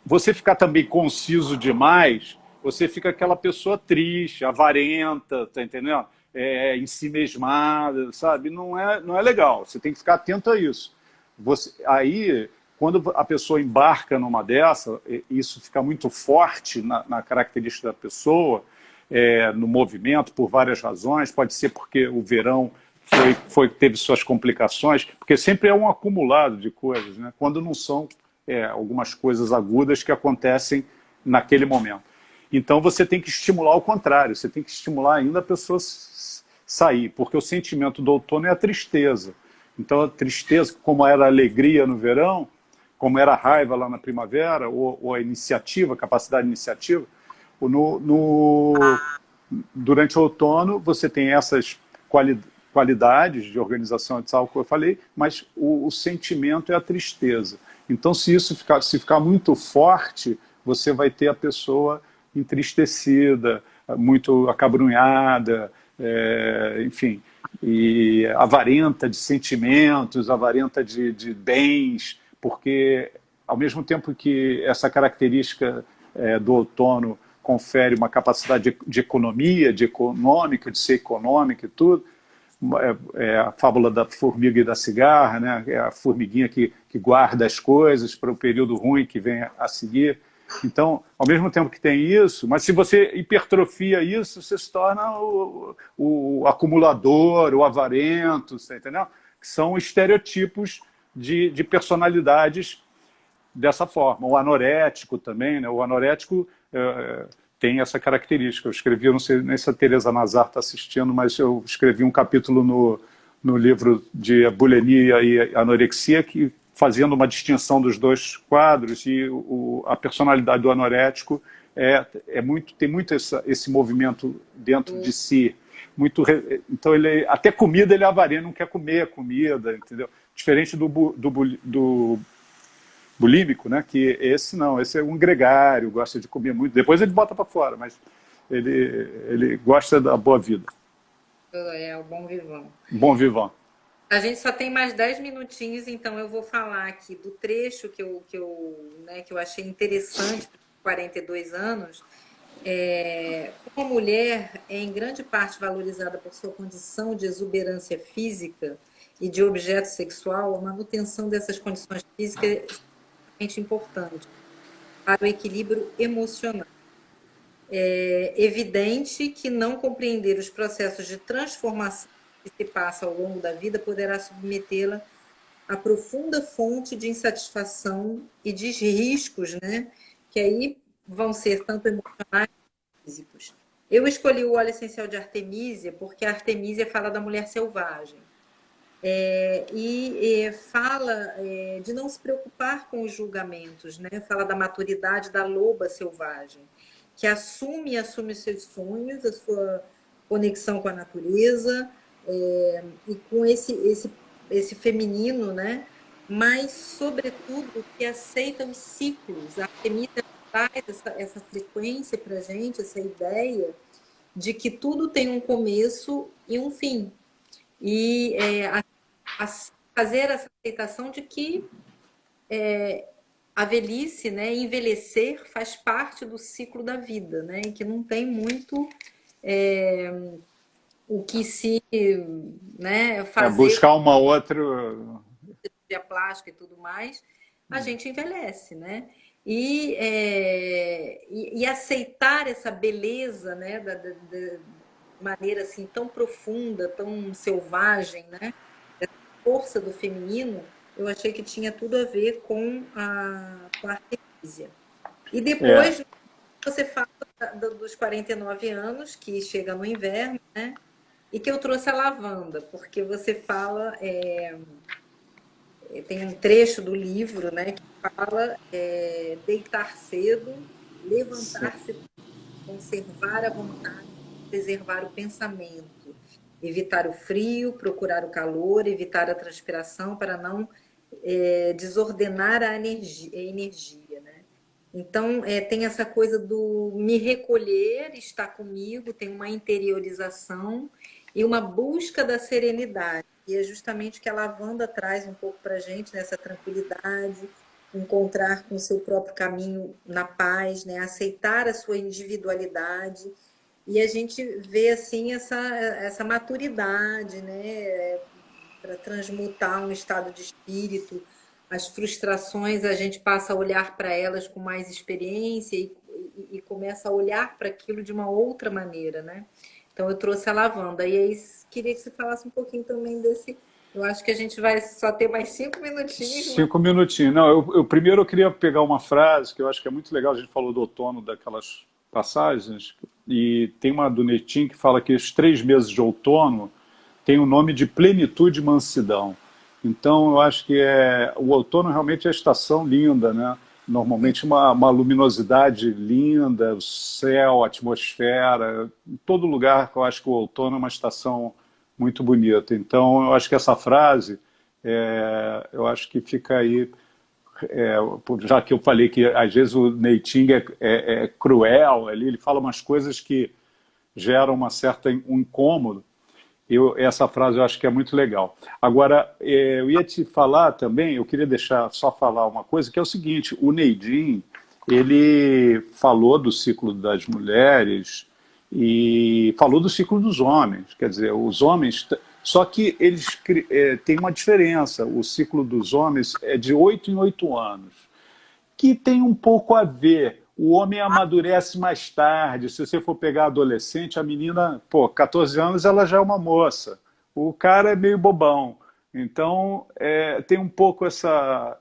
você ficar também conciso demais, você fica aquela pessoa triste, avarenta, tá entendendo? Ensimesmada, sabe? Não é legal. Você tem que ficar atento a isso. Aí, quando a pessoa embarca numa dessa, isso fica muito forte na característica da pessoa, no movimento por várias razões, pode ser porque o verão teve suas complicações, porque sempre é um acumulado de coisas, né? Quando não são algumas coisas agudas que acontecem naquele momento. Então você tem que estimular o contrário, você tem que estimular ainda a pessoa sair, porque o sentimento do outono é a tristeza. Então a tristeza, como era a alegria no verão, como era a raiva lá na primavera, ou a iniciativa, a capacidade iniciativa, durante o outono você tem essas qualidades de organização de saúde que eu falei, mas o sentimento é a tristeza. Então se ficar muito forte, você vai ter a pessoa entristecida, muito acabrunhada, enfim, e avarenta de sentimentos, avarenta de bens, porque ao mesmo tempo que essa característica do outono confere uma capacidade de economia, de ser econômica e tudo, a fábula da formiga e da cigarra, né? É a formiguinha que guarda as coisas para o período ruim que vem a seguir. Então, ao mesmo tempo que tem isso, mas se você hipertrofia isso, você se torna o acumulador, o avarento, você entendeu? Que são estereotipos de personalidades dessa forma. O anorético também, né? O anorético tem essa característica. Eu escrevi, eu não sei nem se a Teresa Nazar está assistindo, mas eu escrevi um capítulo no livro de bulimia e anorexia, fazendo uma distinção dos dois quadros, e a personalidade do anorético tem muito esse movimento dentro de si. Então, até comida ele é avarento, não quer comer a comida, entendeu? Diferente do bulímico, né? Que esse não, esse é um gregário, gosta de comer muito. Depois ele bota para fora, mas ele gosta da boa vida. É o bom vivão. Bom vivant. A gente só tem mais 10 minutinhos, então eu vou falar aqui do trecho que eu achei interessante para 42 anos. Como a mulher é em grande parte valorizada por sua condição de exuberância física e de objeto sexual, a manutenção dessas condições físicas é extremamente importante para o equilíbrio emocional. É evidente que não compreender os processos de transformação que se passa ao longo da vida poderá submetê-la a profunda fonte de insatisfação e de riscos, né? Que aí vão ser tanto emocionais quanto físicos. Eu escolhi o óleo essencial de Artemisia porque a Artemisia fala da mulher selvagem. E fala de não se preocupar com os julgamentos, né? Fala da maturidade da loba selvagem, que assume os seus sonhos, a sua conexão com a natureza, e com esse feminino, né? Mas, sobretudo, que aceita os ciclos. A Artemisia traz essa frequência para a gente, essa ideia de que tudo tem um começo e um fim. E fazer essa aceitação de que a velhice, né, envelhecer faz parte do ciclo da vida, né, e que não tem muito o que se, né, fazer Buscar uma outra. cirurgia plástica e tudo mais, a gente envelhece, né? E aceitar essa beleza, né, da maneira assim tão profunda, tão selvagem, né? Força do feminino, eu achei que tinha tudo a ver com a Artemisia. E depois você fala dos 49 anos, que chega no inverno, né? E que eu trouxe a lavanda, porque você fala, tem um trecho do livro, né, que fala deitar cedo, levantar-se, conservar a vontade, preservar o pensamento, evitar o frio, procurar o calor, evitar a transpiração para não desordenar a energia, né? Então, tem essa coisa do me recolher, estar comigo, tem uma interiorização e uma busca da serenidade. E é justamente o que a lavanda traz um pouco para a gente, nessa tranquilidade, encontrar com o seu próprio caminho na paz, né? Aceitar a sua individualidade. E a gente vê assim essa maturidade, né? Para transmutar um estado de espírito. As frustrações a gente passa a olhar para elas com mais experiência e começa a olhar para aquilo de uma outra maneira, né? Então eu trouxe a lavanda. E aí queria que você falasse um pouquinho também desse. Eu acho que a gente vai só ter mais 5 minutinhos, mas 5 minutinhos. Não, primeiro eu queria pegar uma frase que eu acho que é muito legal. A gente falou do outono, daquelas passagens, e tem uma do Netim que fala que os 3 meses de outono têm o nome de plenitude e mansidão. Então eu acho que o outono realmente é a estação linda, né? Normalmente uma luminosidade linda, o céu, a atmosfera, em todo lugar eu acho que o outono é uma estação muito bonita. Então eu acho que essa frase, eu acho que fica aí, já que eu falei que às vezes o Neiting é cruel, ali, ele fala umas coisas que geram um incômodo. Essa frase eu acho que é muito legal. Agora, eu ia te falar também, eu queria só falar uma coisa, que é o seguinte, o Neidin, ele falou do ciclo das mulheres e falou do ciclo dos homens. Quer dizer, os homens... Só que eles têm uma diferença. O ciclo dos homens é de 8 em 8 anos, que tem um pouco a ver. O homem amadurece mais tarde. Se você for pegar adolescente, a menina, 14 anos, ela já é uma moça. O cara é meio bobão. Então, tem um pouco essa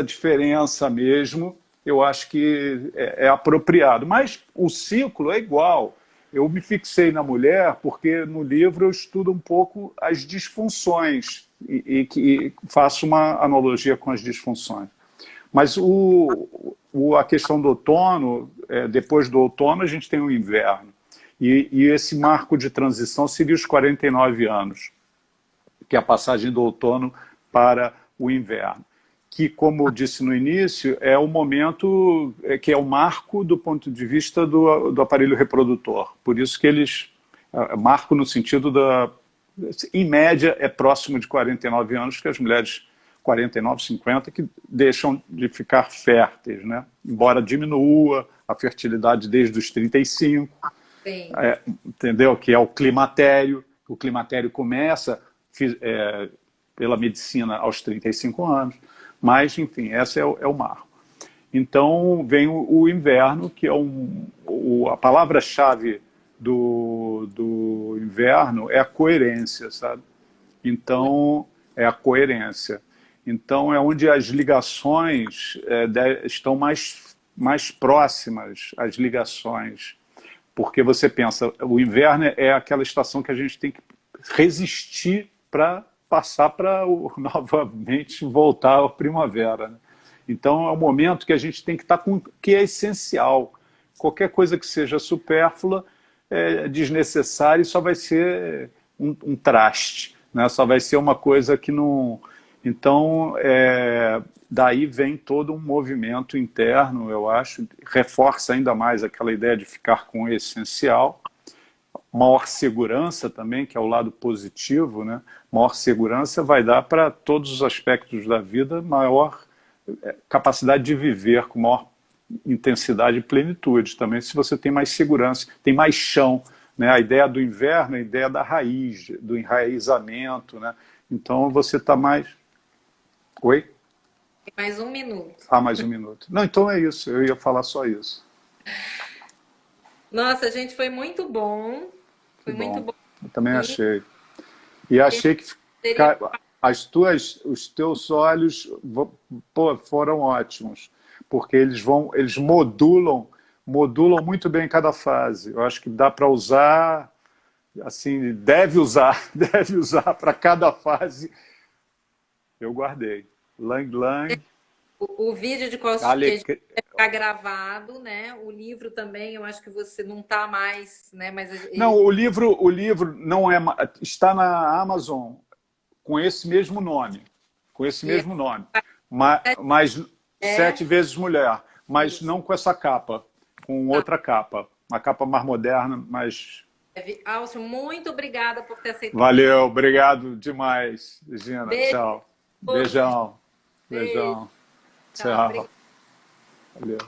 diferença mesmo. Eu acho que é apropriado. Mas o ciclo é igual. Eu me fixei na mulher porque no livro eu estudo um pouco as disfunções e que faço uma analogia com as disfunções. Mas a questão do outono, depois do outono a gente tem o inverno. E esse marco de transição seria os 49 anos, que é a passagem do outono para o inverno. Que, como eu disse no início, é o momento que é o marco do ponto de vista do aparelho reprodutor. Por isso que eles... marco no sentido em média, é próximo de 49 anos que as mulheres 49, 50, que deixam de ficar férteis, né? Embora diminua a fertilidade desde os 35, sim. Entendeu? Que é o climatério. O climatério começa pela medicina aos 35 anos, mas, enfim, esse é o marco. Então, vem o inverno, que é a palavra-chave do inverno é a coerência, sabe? Então, é a coerência. Então, é onde as ligações estão mais próximas, as ligações. Porque você pensa, o inverno é aquela estação que a gente tem que resistir para passar para novamente voltar à primavera, né? Então, é um momento que a gente tem que estar com o que é essencial. Qualquer coisa que seja supérflua, desnecessária, e só vai ser um traste, né? Só vai ser uma coisa que não... Então, daí vem todo um movimento interno, eu acho, reforça ainda mais aquela ideia de ficar com o essencial, maior segurança também, que é o lado positivo, né? Maior segurança vai dar para todos os aspectos da vida maior capacidade de viver com maior intensidade e plenitude também, se você tem mais segurança, tem mais chão, né? A ideia do inverno é a ideia da raiz, do enraizamento, né? Então você está mais... Oi? Tem mais 1 minuto. Mais 1 minuto. Não, então é isso, eu ia falar só isso. Nossa, gente, foi muito bom. Que Foi muito bom, bom. eu também E achei. E achei que seria os teus olhos foram ótimos, porque eles modulam muito bem cada fase. Eu acho que dá para usar, assim, deve usar para cada fase. Eu guardei. Lang Lang, o vídeo de qual que a gente vai ficar gravado, né? O livro também, eu acho que você não tá mais, né? Mas Não, o livro não está na Amazon com esse mesmo nome, mas 7 vezes mulher, mas isso. não com essa capa, com outra capa, uma capa mais moderna, mas... Alcio, muito obrigada por ter aceitado. Valeu, obrigado demais, Gina. Beijo. Tchau. Beijão. Beijo. Tchau. Tchau. Valeu.